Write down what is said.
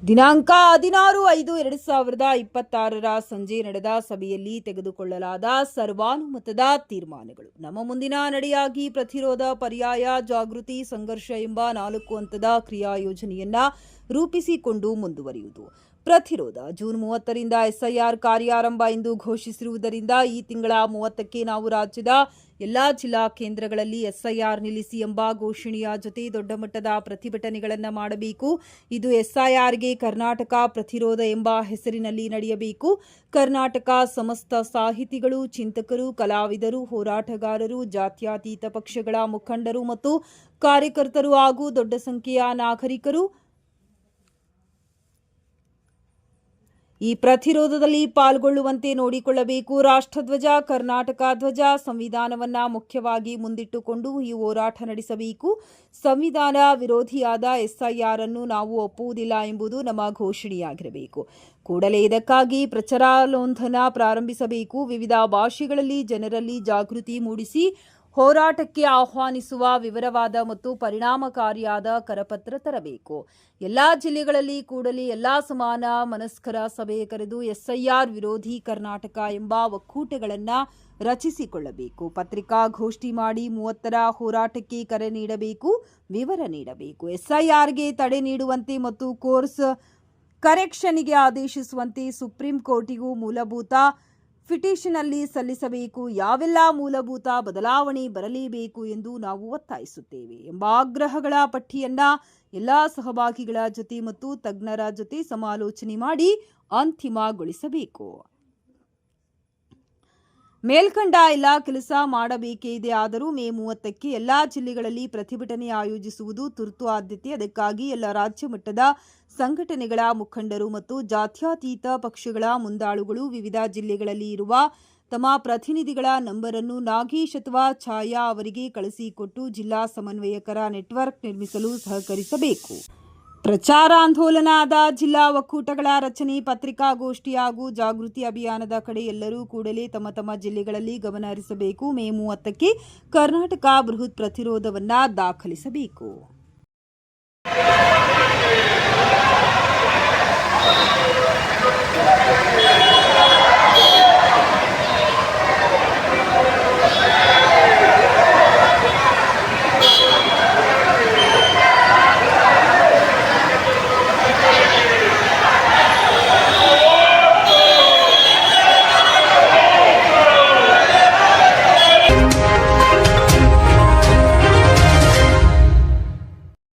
ದಿನಾಂಕ 16/5/2026 ಸಂಜೆ ನಡೆದ ಸಭೆಯಲ್ಲಿ ತೆಗೆದುಕೊಳ್ಳಲಾದ ಸರ್ವಾನುಮತದ ತೀರ್ಮಾನಗಳು. ನಮ್ಮ ಮುಂದಿನ ನಡೆಯಾಗಿ ಪ್ರತಿರೋಧ, ಪರ್ಯಾಯ, ಜಾಗೃತಿ, ಸಂಘರ್ಷ ಎಂಬ 4 ಹಂತದ ಕ್ರಿಯಾ ಯೋಜನೆಯನ್ನ ರೂಪಿಸಿಕೊಂಡು ಮುಂದುವರಿಯುವುದು. ಪ್ರತಿರೋಧ: ಜೂನ್ 30ರಿಂದ ಎಸ್ಐಆರ್ ಕಾರ್ಯಾರಂಭ ಎಂದು ಘೋಷಿಸಿರುವುದರಿಂದ ಈ ತಿಂಗಳ 30ಕ್ಕೆ ನಾವು ರಾಜ್ಯದ ಎಲ್ಲಾ ಜಿಲ್ಲಾ ಕೇಂದ್ರಗಳಲ್ಲಿ ಎಸ್ಐಆರ್ ನಿಲ್ಲಿಸಿ ಎಂಬ ಘೋಷಣೆಯ ಜೊತೆ ದೊಡ್ಡ ಮಟ್ಟದ ಪ್ರತಿಭಟನೆಗಳನ್ನು ಮಾಡಬೇಕು. ಇದು ಎಸ್ಐಆರ್ಗೆ ಕರ್ನಾಟಕ ಪ್ರತಿರೋಧ ಎಂಬ ಹೆಸರಿನಲ್ಲಿ ನಡೆಯಬೇಕು. ಕರ್ನಾಟಕ ಸಮಸ್ತ ಸಾಹಿತಿಗಳು, ಚಿಂತಕರು, ಕಲಾವಿದರು, ಹೋರಾಟಗಾರರು, ಜಾತ್ಯತೀತ ಪಕ್ಷಗಳ ಮುಖಂಡರು ಮತ್ತು ಕಾರ್ಯಕರ್ತರು ಹಾಗೂ ದೊಡ್ಡ ಸಂಖ್ಯೆಯ ನಾಗರಿಕರು ಈ ಪ್ರತಿರೋಧದಲ್ಲಿ ಪಾಲ್ಗೊಳ್ಳುವಂತೆ ನೋಡಿಕೊಳ್ಳಬೇಕು. ರಾಷ್ಟ್ರಧ್ವಜ, ಕರ್ನಾಟಕ ಧ್ವಜ, ಸಂವಿಧಾನವನ್ನ ಮುಖ್ಯವಾಗಿ ಮುಂದಿಟ್ಟುಕೊಂಡು ಈ ಹೋರಾಟ ನಡೆಸಬೇಕು. ಸಂವಿಧಾನ ವಿರೋಧಿಯಾದ ಎಸ್ಐಆರ್ ಅನ್ನು ನಾವು ಒಪ್ಪುವುದಿಲ್ಲ ಎಂಬುದು ನಮ್ಮ ಘೋಷಣೆಯಾಗಿರಬೇಕು. ಕೂಡಲೇ ಇದಕ್ಕಾಗಿ ಪ್ರಚಾರೋಂಧನ ಪ್ರಾರಂಭಿಸಬೇಕು. ವಿವಿಧ ಭಾಷೆಗಳಲ್ಲಿ ಜನರಲ್ಲಿ ಜಾಗೃತಿ ಮೂಡಿಸಿ ಹೋರಾಟಕ್ಕೆ ಆಹ್ವಾನಿಸುವ ವಿವರವಾದ ಮತ್ತು ಪರಿಣಾಮಕಾರಿಯಾದ ಕರಪತ್ರ ತರಬೇಕು. ಎಲ್ಲಾ ಜಿಲ್ಲೆಗಳಲ್ಲಿ ಕೂಡಲೇ ಎಲ್ಲಾ ಸಮಾನ ಮನಸ್ಕರ ಸಭೆ ಕರೆದು ಎಸ್ಐಆರ್ ವಿರೋಧಿ ಕರ್ನಾಟಕ ಎಂಬ ಒಕ್ಕೂಟಗಳನ್ನು ರಚಿಸಿಕೊಳ್ಳಬೇಕು. ಪತ್ರಿಕಾಗೋಷ್ಠಿ ಮಾಡಿ 30ರ ಹೋರಾಟಕ್ಕೆ ಕರೆ ನೀಡಬೇಕು, ವಿವರ ನೀಡಬೇಕು. ಎಸ್ಐಆರ್ಗೆ ತಡೆ ನೀಡುವಂತೆ ಮತ್ತು ಕೋರ್ಸ್ ಕರೆಕ್ಷನ್ಗೆ ಆದೇಶಿಸುವಂತೆ ಸುಪ್ರೀಂ ಕೋರ್ಟಿಗೂ ಮೂಲಭೂತ ಪಿಟಿಷನ್ ಅಲ್ಲಿ ಸಲ್ಲಿಸಬೇಕು. ಯಾವೆಲ್ಲ ಮೂಲಭೂತ ಬದಲಾವಣೆ ಬರಲೇಬೇಕು ಎಂದು ನಾವು ಒತ್ತಾಯಿಸುತ್ತೇವೆ ಎಂಬ ಆಗ್ರಹಗಳ ಪಟ್ಟಿಯನ್ನ ಎಲ್ಲಾ ಸಹಭಾಗಿಗಳ ಜೊತೆ ಮತ್ತು ತಜ್ಞರ ಜೊತೆ ಸಮಾಲೋಚನೆ ಮಾಡಿ ಅಂತಿಮಗೊಳಿಸಬೇಕು. ಮೇಲ್ಕಂಡ ಎಲ್ಲ ಕೆಲಸ ಮಾಡಬೇಕೇ ಇದೆ. ಆದರೂ ಮೇ 30ಕ್ಕೆ ಎಲ್ಲಾ ಜಿಲ್ಲೆಗಳಲ್ಲಿ ಪ್ರತಿಭಟನೆ ಆಯೋಜಿಸುವುದು ತುರ್ತು ಆದ್ಯತೆ. ಅದಕ್ಕಾಗಿ ಎಲ್ಲ ರಾಜ್ಯ ಮಟ್ಟದ ಸಂಘಟನೆಗಳ ಮುಖಂಡರು ಮತ್ತು ಜಾತ್ಯತೀತ ಪಕ್ಷಗಳ ಮುಂದಾಳುಗಳು ವಿವಿಧ ಜಿಲ್ಲೆಗಳಲ್ಲಿ ಇರುವ ತಮ್ಮ ಪ್ರತಿನಿಧಿಗಳ ನಂಬರ್ ಅನ್ನು ನಾಗೇಶ್ ಅಥವಾ ಛಾಯಾ ಅವರಿಗೆ ಕಳಿಸಿಕೊಟ್ಟು ಜಿಲ್ಲಾ ಸಮನ್ವಯಕರ ನೆಟ್ವರ್ಕ್ ನಿರ್ಮಿಸಲು ಸಹಕರಿಸಬೇಕು. ಪ್ರಚಾರಾಂದೋಲನದ ಜಿಲ್ಲಾ ಒಕ್ಕೂಟಗಳ ರಚನೆ, ಪತ್ರಿಕಾಗೋಷ್ಠಿ ಹಾಗೂ ಜಾಗೃತಿ ಅಭಿಯಾನದ ಕಡೆ ಎಲ್ಲರೂ ಕೂಡಲೇ ತಮ್ಮ ತಮ್ಮ ಜಿಲ್ಲೆಗಳಲ್ಲಿ ಗಮನ ಹರಿಸಬೇಕು. ಮೇ 30ಕ್ಕೆ ಕರ್ನಾಟಕ ಬೃಹತ್ ಪ್ರತಿರೋಧವನ್ನು ದಾಖಲಿಸಬೇಕು.